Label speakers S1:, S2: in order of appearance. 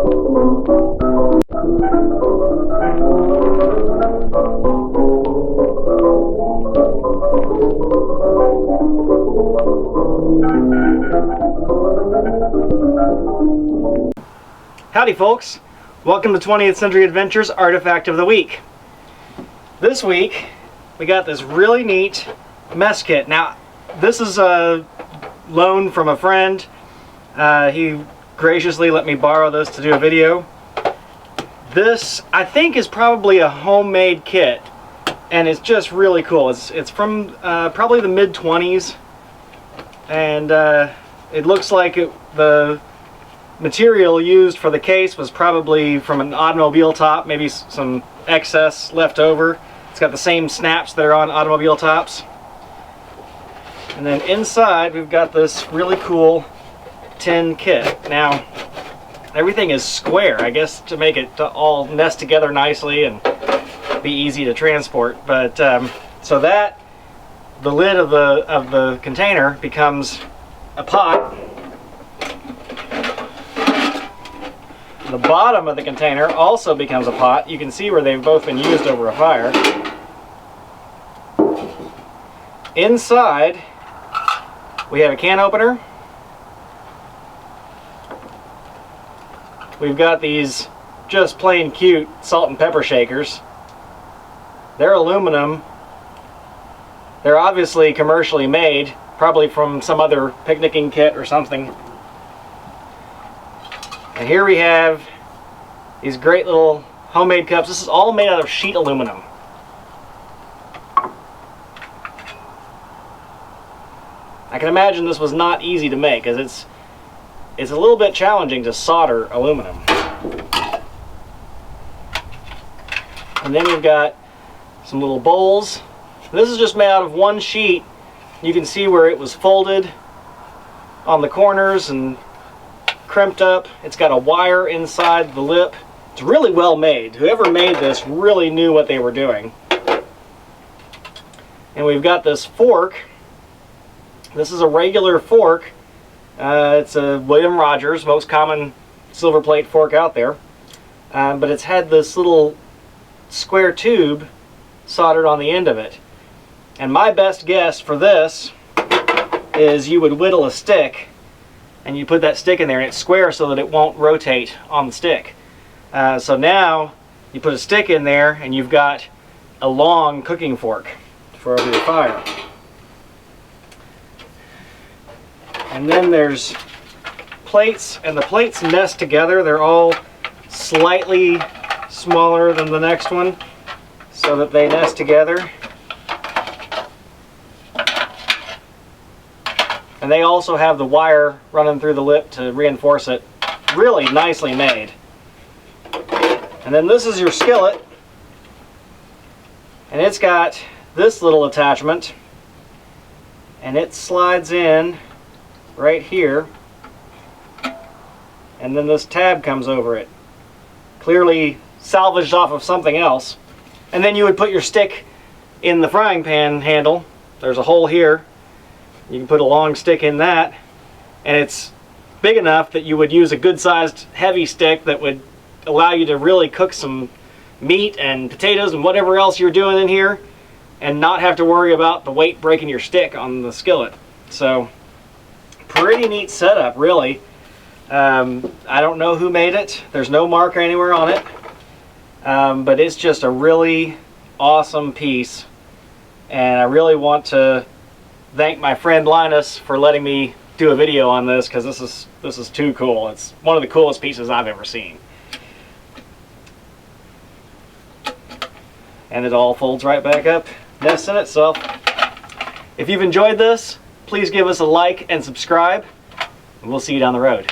S1: Howdy folks, welcome to 20th Century Adventures Artifact of the Week. This week we got this really neat mess kit. Now this is a loan from a friend. He graciously let me borrow this to do a video. This I think is probably a homemade kit and it's just really cool. It's from probably the mid-20s and it looks like the material used for the case was probably from an automobile top, maybe some excess left over. It's got the same snaps that are on automobile tops. And then inside we've got this really cool tin kit. Now everything is square, I guess, to make it all nest together nicely and be easy to transport. But so that the lid of the container becomes a pot. The bottom of the container also becomes a pot. You can see where they've both been used over a fire. Inside, we have a can opener. We've got these just plain cute salt and pepper shakers. They're aluminum. They're obviously commercially made, probably from some other picnicking kit or something. And here we have these great little homemade cups. This is all made out of sheet aluminum. I can imagine this was not easy to make, because it's a little bit challenging to solder aluminum. And then we've got some little bowls. This is just made out of one sheet. You can see where it was folded on the corners and crimped up. It's got a wire inside the lip. It's really well made. Whoever made this really knew what they were doing. And we've got this fork. This is a regular fork. It's a William Rogers, most common silver plate fork out there. But it's had this little square tube soldered on the end of it. And my best guess for this is you would whittle a stick and you put that stick in there and it's square so that it won't rotate on the stick. So now you put a stick in there and you've got a long cooking fork for over your fire. And then there's plates, and the plates nest together. They're all slightly smaller than the next one so that they nest together. And they also have the wire running through the lip to reinforce it. Really nicely made. And then this is your skillet. And it's got this little attachment. And it slides in right here. And then this tab comes over it. Clearly salvaged off of something else. And then you would put your stick in the frying pan handle. There's a hole here. You can put a long stick in that, and it's big enough that you would use a good-sized heavy stick that would allow you to really cook some meat and potatoes and whatever else you're doing in here and not have to worry about the weight breaking your stick on the skillet. So pretty neat setup, really. I don't know who made it. There's no marker anywhere on it, but it's just a really awesome piece, and I really want to thank my friend Linus for letting me do a video on this, because this is too cool. It's one of the coolest pieces I've ever seen. And it all folds right back up, nests in itself. If you've enjoyed this, please give us a like and subscribe, and we'll see you down the road.